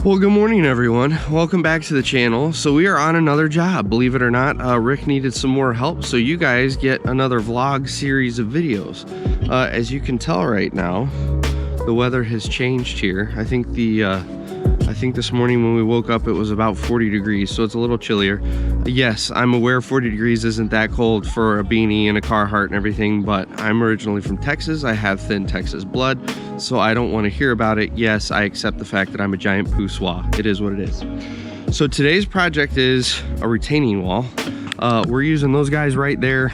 Well, good morning, everyone. Welcome back to the channel. So we are on another job, believe it or not. Rick needed some more help, so you guys get another vlog series of videos. As you can tell right now, the weather has changed here. I think this morning when we woke up, it was about 40 degrees, so it's a little chillier. Yes, I'm aware 40 degrees isn't that cold for a beanie and a Carhartt and everything, but I'm originally from Texas. I have thin Texas blood, so I don't want to hear about it. Yes, I accept the fact that I'm a giant poussoir. It is what it is. So today's project is a retaining wall. We're using those guys right there.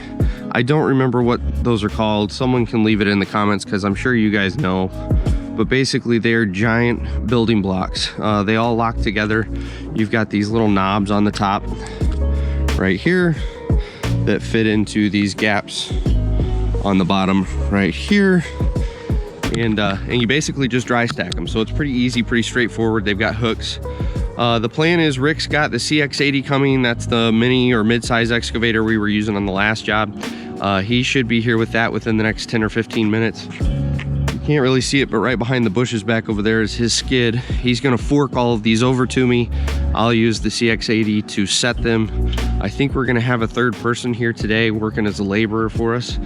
I don't remember what those are called. Someone can leave it in the comments because I'm sure you guys know. But basically they're giant building blocks. They all lock together. You've got these little knobs on the top right here that fit into these gaps on the bottom right here. And you basically just dry stack them. So it's pretty easy, pretty straightforward. They've got hooks. The plan is Rick's got the CX80 coming. That's the mini or mid-size excavator we were using on the last job. He should be here with that within the next 10 or 15 minutes. Can't really see it, but right behind the bushes back over there is his skid. He's gonna fork all of these over to me. I'll use the CX80 to set them. I think we're gonna have a third person here today working as a laborer for us.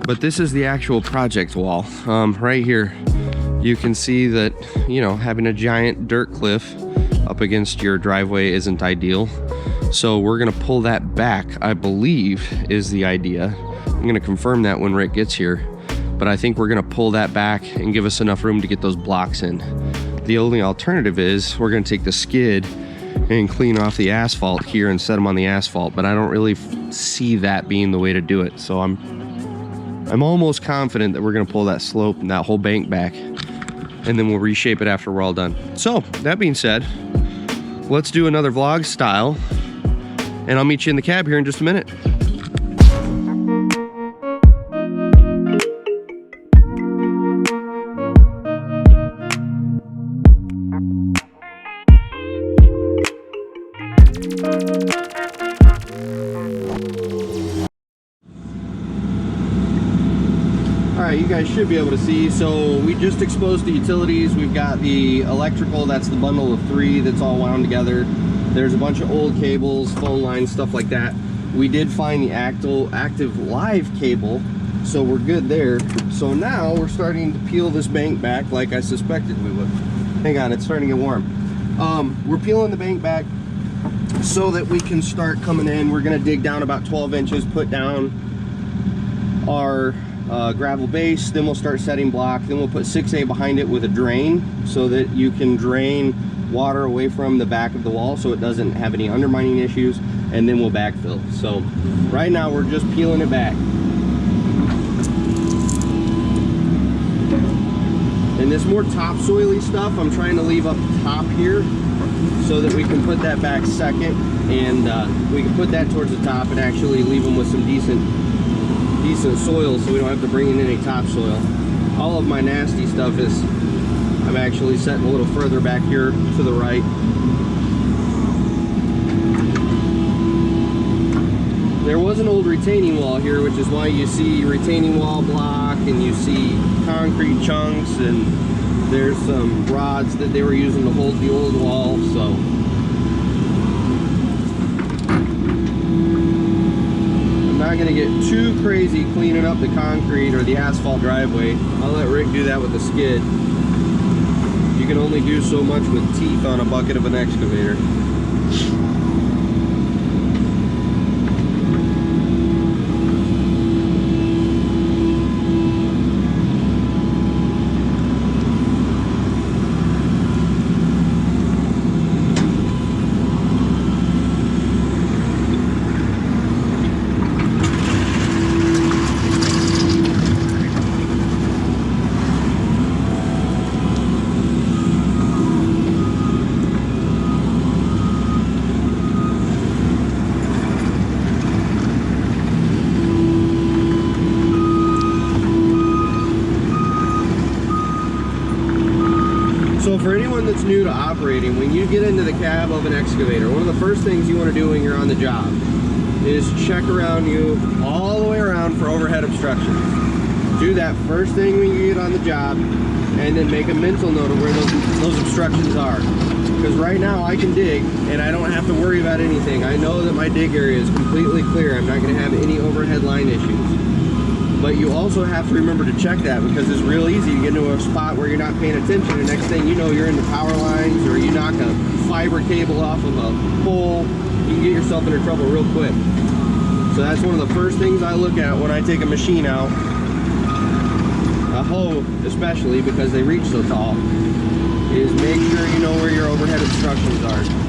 But this is the actual project wall. Right here, you can see that, you know, having a giant dirt cliff up against your driveway isn't ideal. So we're gonna pull that back, I believe is the idea. I'm gonna confirm that when Rick gets here. But I think we're gonna pull that back and give us enough room to get those blocks in. The only alternative is we're gonna take the skid and clean off the asphalt here and set them on the asphalt, but I don't really see that being the way to do it. So I'm almost confident that we're gonna pull that slope and that whole bank back, and then we'll reshape it after we're all done. So that being said, let's do another vlog style, and I'll meet you in the cab here in just a minute. Alright, you guys should be able to see. So we just exposed the utilities. We've got the electrical, that's the bundle of 3 that's all wound together. There's a bunch of old cables, phone lines, stuff like that. We did find the active live cable, so we're good there. So now we're starting to peel this bank back like I suspected we would. Hang on, it's starting to get warm. We're peeling the bank back so that we can start coming in. We're gonna dig down about 12 inches, put down our gravel base, then we'll start setting block, then we'll put 6A behind it with a drain so that you can drain water away from the back of the wall so it doesn't have any undermining issues, and then we'll backfill. So right now we're just peeling it back. And this more topsoily stuff I'm trying to leave up top here so that we can put that back second, and we can put that towards the top and actually leave them with some decent soil so we don't have to bring in any topsoil. All of my nasty stuff is, I'm actually setting a little further back here to the right. There was an old retaining wall here, which is why you see retaining wall block and you see concrete chunks, and there's some rods that they were using to hold the old wall. So I'm not gonna get too crazy cleaning up the concrete or the asphalt driveway. I'll let Rick do that with the skid. You can only do so much with teeth on a bucket of an excavator. So for anyone that's new to operating, when you get into the cab of an excavator, one of the first things you want to do when you're on the job is check around you all the way around for overhead obstructions. Do that first thing when you get on the job, and then make a mental note of where those obstructions are. because right now I can dig and I don't have to worry about anything. I know that my dig area is completely clear. I'm not going to have any overhead line issues. But you also have to remember to check that, because it's real easy to get into a spot where you're not paying attention, and next thing you know, you're into power lines, or you knock a fiber cable off of a pole. You can get yourself into trouble real quick. So that's one of the first things I look at when I take a machine out, a hoe especially, because they reach so tall, is make sure you know where your overhead obstructions are.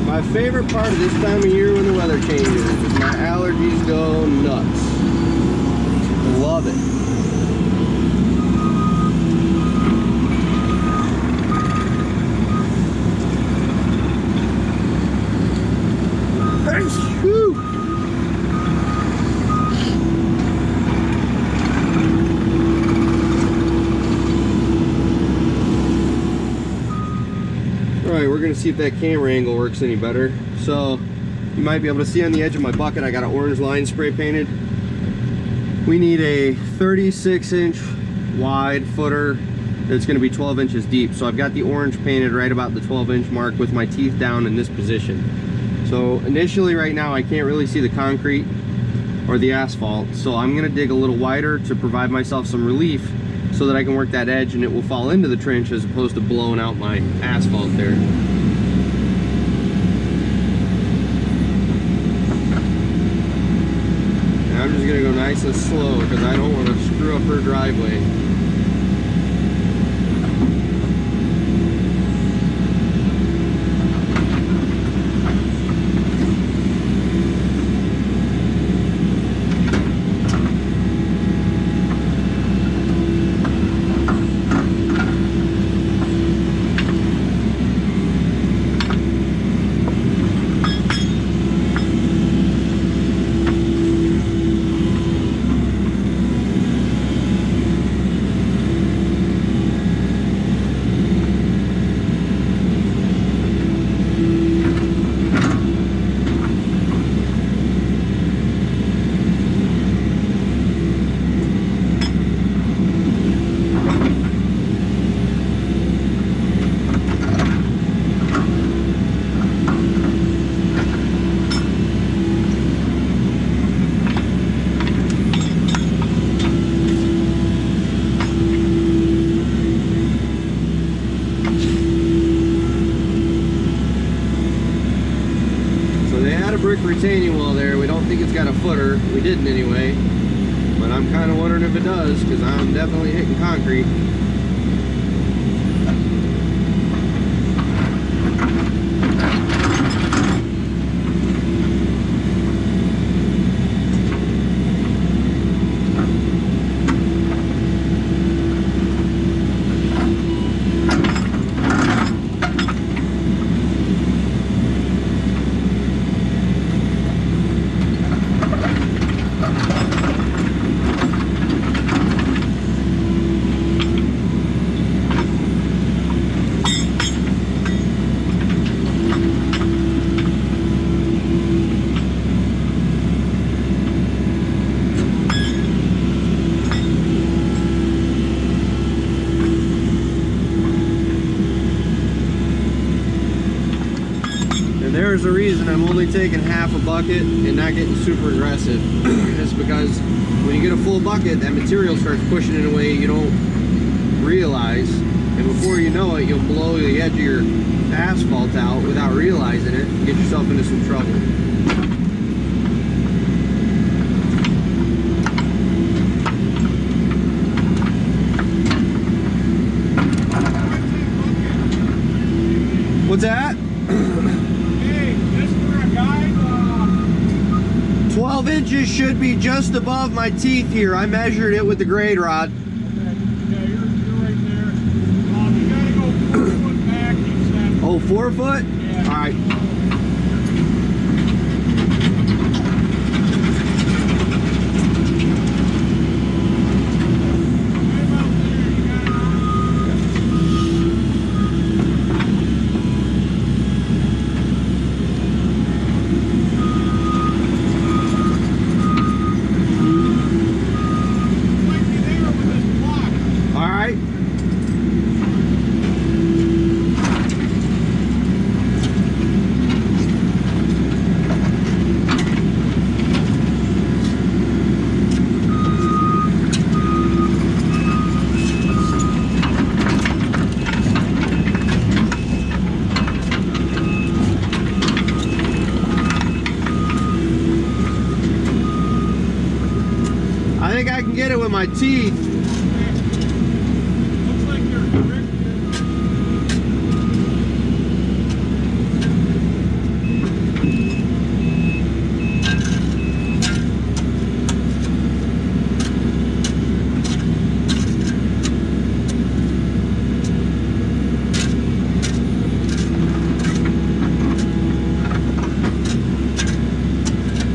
My favorite part of this time of year when the weather changes is my allergies go nuts. Love it. Whew. Alright, we're going to see if that camera angle works any better. So, you might be able to see on the edge of my bucket, I got an orange line spray painted. We need a 36-inch wide footer that's going to be 12 inches deep. So I've got the orange painted right about the 12-inch mark with my teeth down in this position. So initially right now I can't really see the concrete or the asphalt. So I'm going to dig a little wider to provide myself some relief so that I can work that edge and it will fall into the trench as opposed to blowing out my asphalt there. And I'm just going to go nice and slow because I don't want to screw up her driveway. Brick retaining wall there. We don't think it's got a footer. We didn't anyway, but I'm kind of wondering if it does because I'm definitely hitting concrete. There's a reason I'm only taking half a bucket and not getting super aggressive. It's because when you get a full bucket, that material starts pushing in a way you don't realize, and before you know it, you'll blow the edge of your asphalt out without realizing it and get yourself into some trouble. What's that? 12 inches should be just above my teeth here. I measured it with the grade rod. Okay. Yeah, you're right there. You gotta go 4 foot back, he said. Oh, 4 foot? Yeah. All right. I think I can get it with my teeth. Looks like you're correct.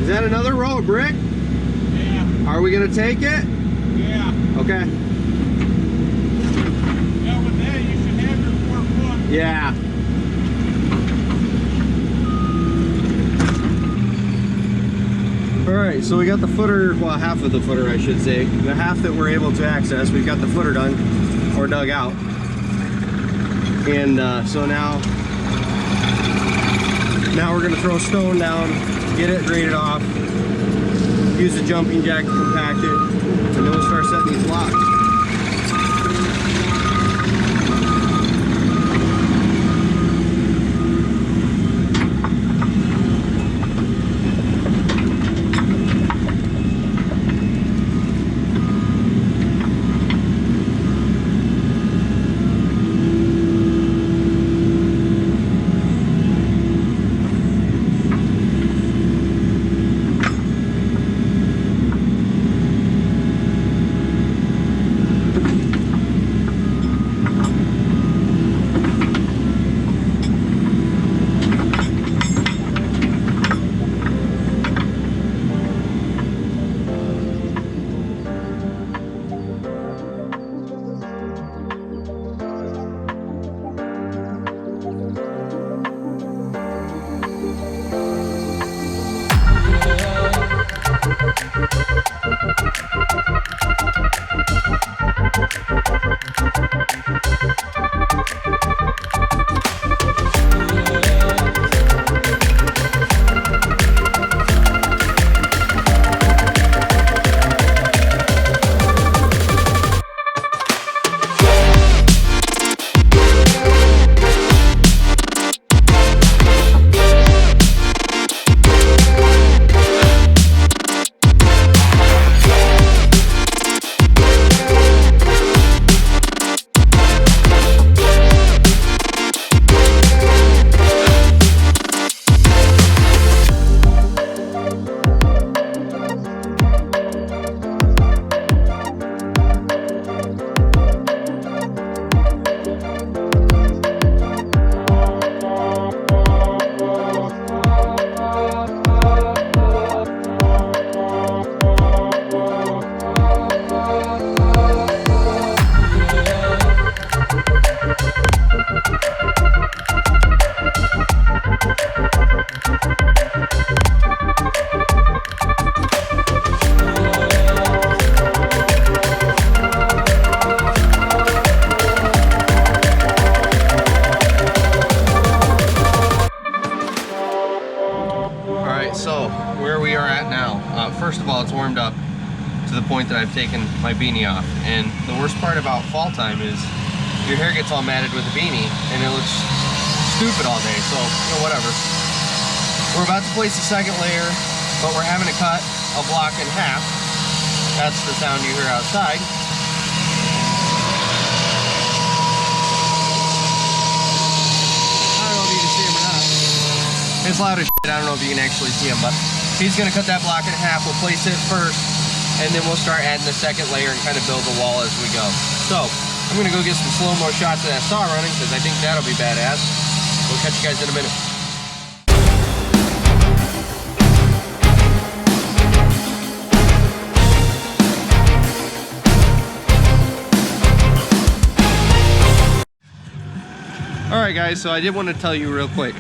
Is that another row of brick? Yeah. Are we gonna take it? Yeah. Okay. Yeah, with that you should have your 4 foot. Yeah. All right, so we got the footer, well, half of the footer, I should say. The half that we're able to access, we've got the footer done, or dug out. And so now we're gonna throw stone down, get it graded off, use the jumping jack to compact it, and then we'll start setting these blocks. First of all, it's warmed up to the point that I've taken my beanie off, and the worst part about fall time is your hair gets all matted with a beanie and it looks stupid all day, so you know, whatever. We're about to place the second layer, but we're having to cut a block in half. That's the sound you hear outside. I don't know if you can see him or not. It's loud as shit. I don't know if you can actually see him, but He's gonna cut that block in half. We'll place it first, and then we'll start adding the second layer and kind of build the wall as we go. So I'm gonna go get some slow-mo shots of that saw running because I think that'll be badass. We'll catch you guys in a minute. Alright guys, so I did want to tell you real quick.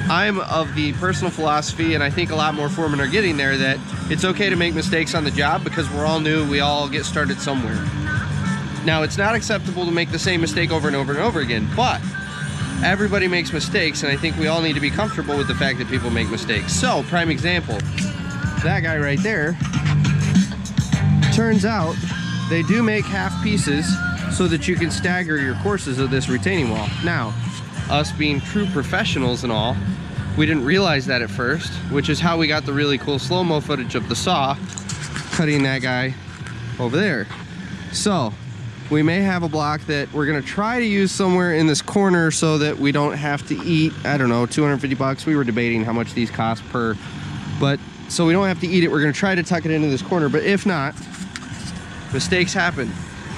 I'm of the personal philosophy, and I think a lot more foremen are getting there, that it's okay to make mistakes on the job because we're all new, we all get started somewhere. Now, it's not acceptable to make the same mistake over and over and over again, but everybody makes mistakes, and I think we all need to be comfortable with the fact that people make mistakes. So, prime example, that guy right there, turns out they do make half pieces so that you can stagger your courses of this retaining wall. Now, us being true professionals and all, we didn't realize that at first, which is how we got the really cool slow-mo footage of the saw cutting that guy over there. So, we may have a block that we're gonna try to use somewhere in this corner so that we don't have to eat, I don't know, 250 bucks. We were debating how much these cost per, but so we don't have to eat it. We're gonna try to tuck it into this corner, but if not, mistakes happen.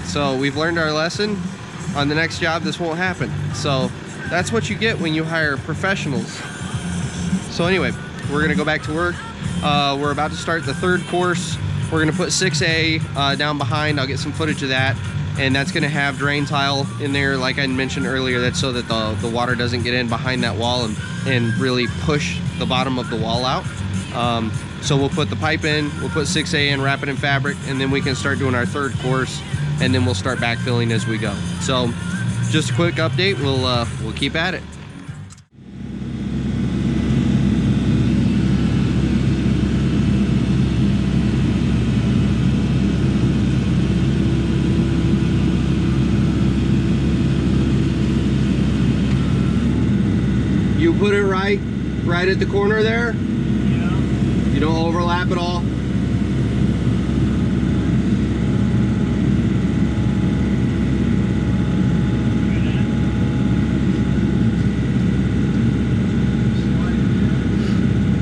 So we've learned our lesson. On the next job, this won't happen. So that's what you get when you hire professionals. So anyway, we're gonna go back to work. We're about to start the third course. We're gonna put 6A down behind. I'll get some footage of that. And that's gonna have drain tile in there, like I mentioned earlier. That's so that the water doesn't get in behind that wall and really push the bottom of the wall out. So we'll put the pipe in, we'll put 6A in, wrap it in fabric, and then we can start doing our third course, and then we'll start backfilling as we go. So just a quick update, we'll keep at it. You put it right at the corner there? Yeah. You don't overlap at all?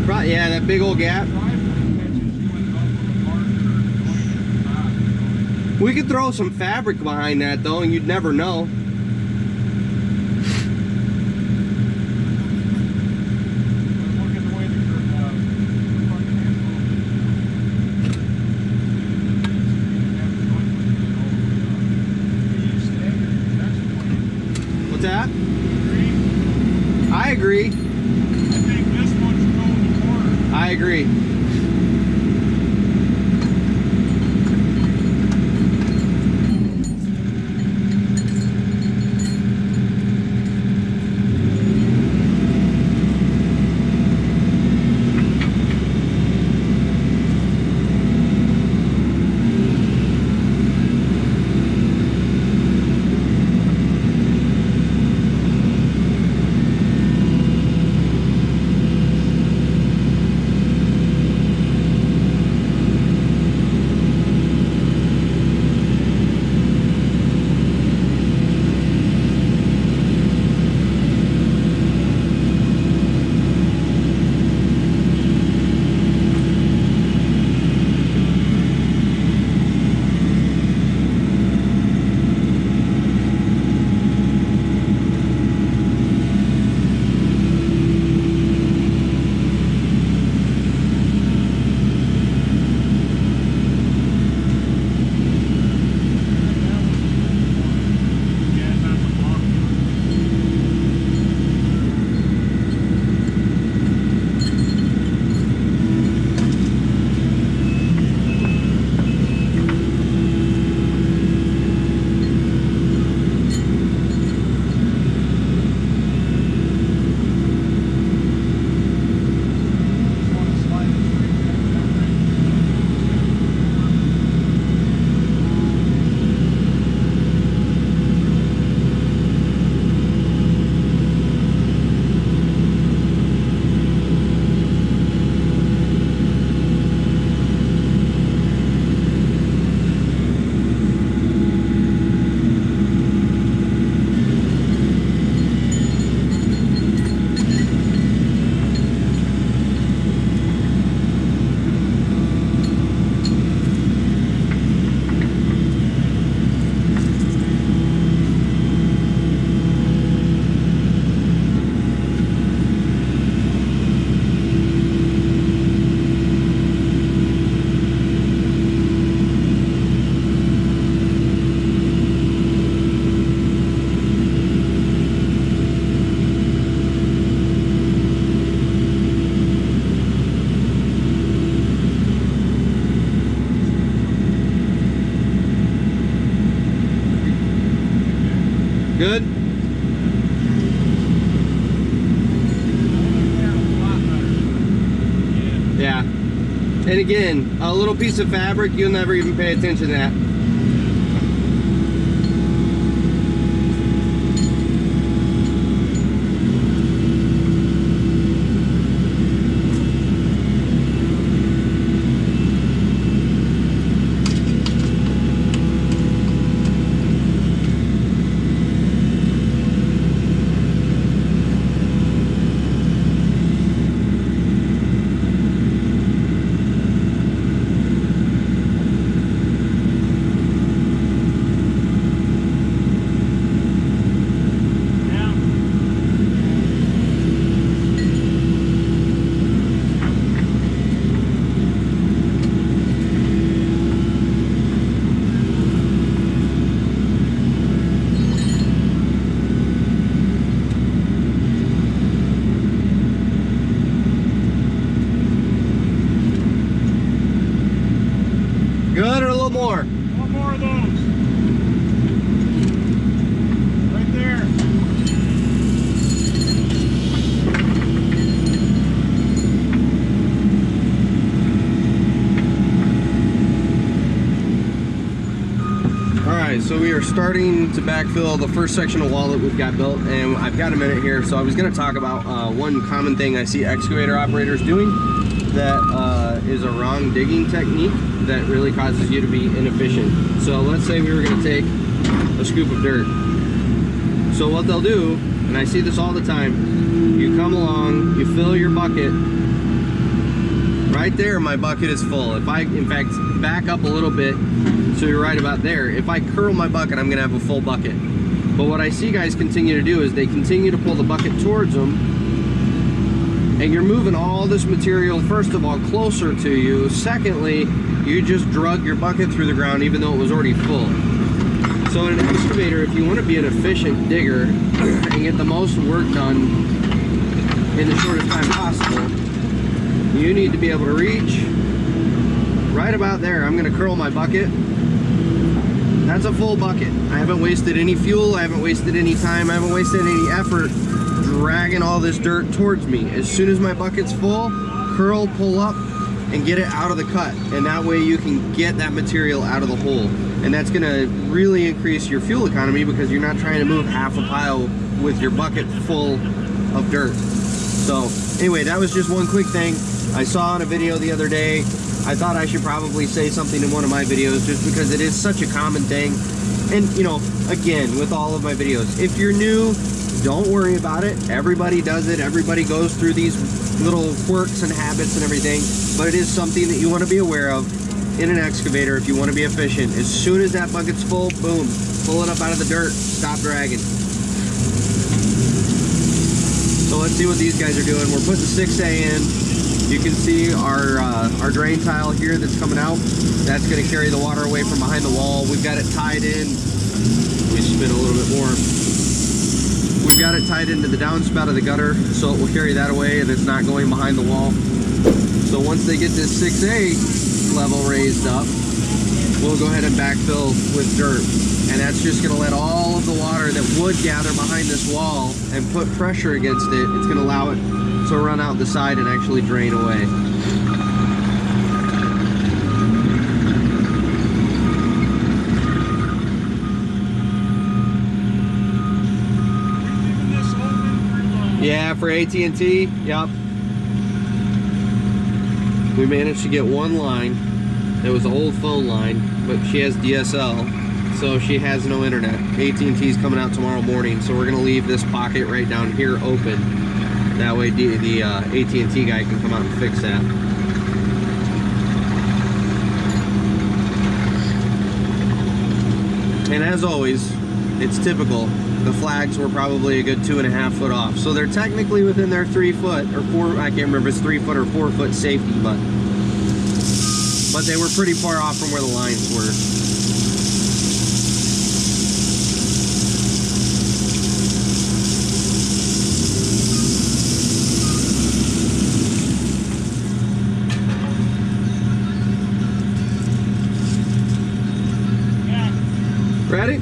Right, yeah, that big old gap. We could throw some fabric behind that though, and you'd never know. That? I agree. I think this one should go in the corner. I agree. And again, a little piece of fabric, you'll never even pay attention to that. Good, or a little more? One more of those. Right there. Alright, so we are starting to backfill the first section of wall that we've got built, and I've got a minute here. So I was going to talk about one common thing I see excavator operators doing that is a wrong digging technique that really causes you to be inefficient. So let's say we were going to take a scoop of dirt. So what they'll do, and I see this all the time, you come along, you fill your bucket. Right there, my bucket is full. If I, in fact, back up a little bit, so you're right about there, if I curl my bucket, I'm gonna have a full bucket. But what I see guys continue to do is they continue to pull the bucket towards them, and you're moving all this material, first of all, closer to you. Secondly, you just drug your bucket through the ground even though it was already full. So in an excavator, if you want to be an efficient digger and get the most work done in the shortest time possible, you need to be able to reach right about there. I'm going to curl my bucket. That's a full bucket. I haven't wasted any fuel, I haven't wasted any time, I haven't wasted any effort dragging all this dirt towards me. As soon as my bucket's full, curl, pull up, and get it out of the cut. And that way you can get that material out of the hole. And that's gonna really increase your fuel economy because you're not trying to move half a pile with your bucket full of dirt. So anyway, that was just one quick thing I saw in a video the other day. I thought I should probably say something in one of my videos just because it is such a common thing. And you know, again, with all of my videos, if you're new, don't worry about it. Everybody does it. Everybody goes through these little quirks and habits and everything, but it is something that you want to be aware of in an excavator if you want to be efficient. As soon as that bucket's full, boom, pull it up out of the dirt, stop dragging. So let's see what these guys are doing. We're putting 6A in. You can see our drain tile here that's coming out. That's going to carry the water away from behind the wall. We've got it tied in. We spin a little bit more. We've got it tied into the downspout of the gutter, so it will carry that away and it's not going behind the wall. So once they get this 6A level raised up, we'll go ahead and backfill with dirt. And that's just going to let all of the water that would gather behind this wall and put pressure against it, it's going to allow it to run out the side and actually drain away. Yeah, for AT&T, yep. We managed to get one line. It was an old phone line, but she has DSL, so she has no internet. AT&T's coming out tomorrow morning, so we're gonna leave this pocket right down here open. That way the AT&T guy can come out and fix that. And as always, it's typical. The flags were probably a good 2.5 foot off. So they're technically within their 3 foot or 4, I can't remember if it's 3 foot or 4 foot safety, but they were pretty far off from where the lines were. Yeah. Ready?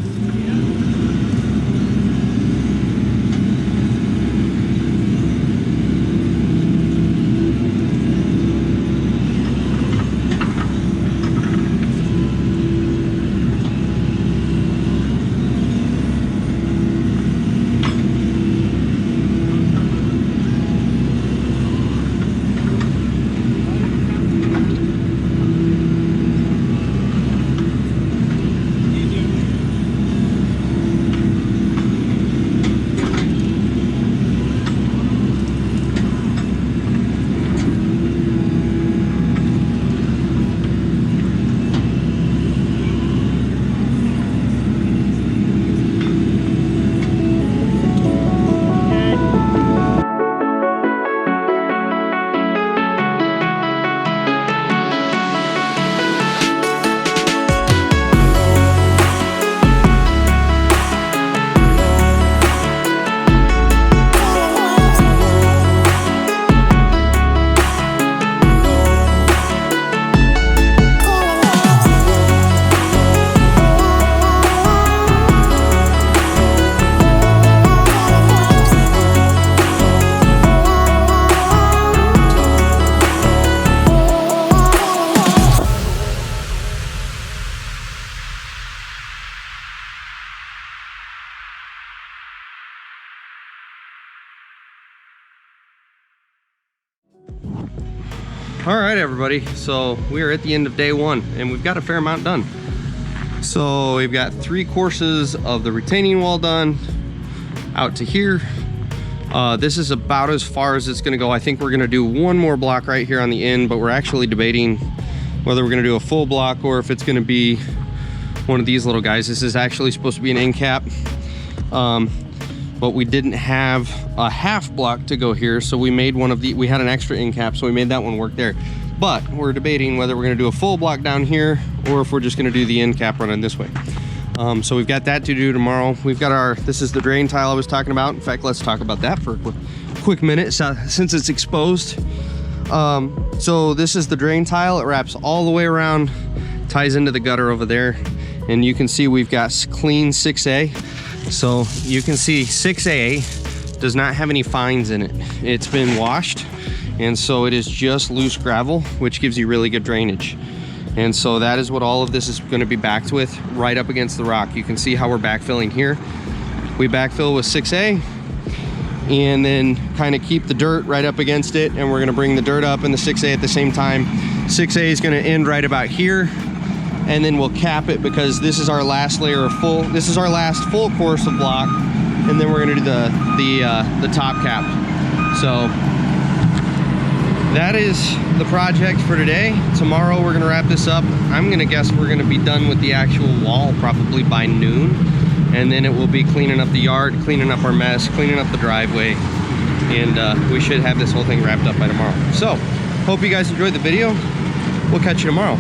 All right, everybody. So we are at the end of day one, and we've got a fair amount done. So we've got 3 courses of the retaining wall done out to here. This is about as far as it's going to go. I think we're going to do one more block right here on the end, but we're actually debating whether we're going to do a full block or if it's going to be one of these little guys. This is actually supposed to be an end cap, but we didn't have a half block to go here, so we made one of the, we had an extra end cap, so we made that one work there. But we're debating whether we're going to do a full block down here or if we're just going to do the end cap running this way. So we've got that to do tomorrow. We've got our, this is the drain tile I was talking about. In fact, let's talk about that for a quick minute, since it's exposed. So this is the drain tile. It wraps all the way around, ties into the gutter over there, and you can see we've got clean 6A. So you can see 6A does not have any fines in it. It's been washed, and so it is just loose gravel, which gives you really good drainage. And so that is what all of this is going to be backed with, right up against the rock. You can see how we're backfilling here. We backfill with 6A and then kind of keep the dirt right up against it, and we're going to bring the dirt up and the 6A at the same time. 6A is going to end right about here, and then we'll cap it because this is our last layer of full, this is our last full course of block, and then we're going to do the top cap. So that is the project for today. Tomorrow we're gonna wrap this up. I'm gonna guess we're gonna be done with the actual wall probably by noon, and then it will be cleaning up the yard, cleaning up our mess, cleaning up the driveway, and we should have this whole thing wrapped up by tomorrow. So hope you guys enjoyed the video. We'll catch you tomorrow.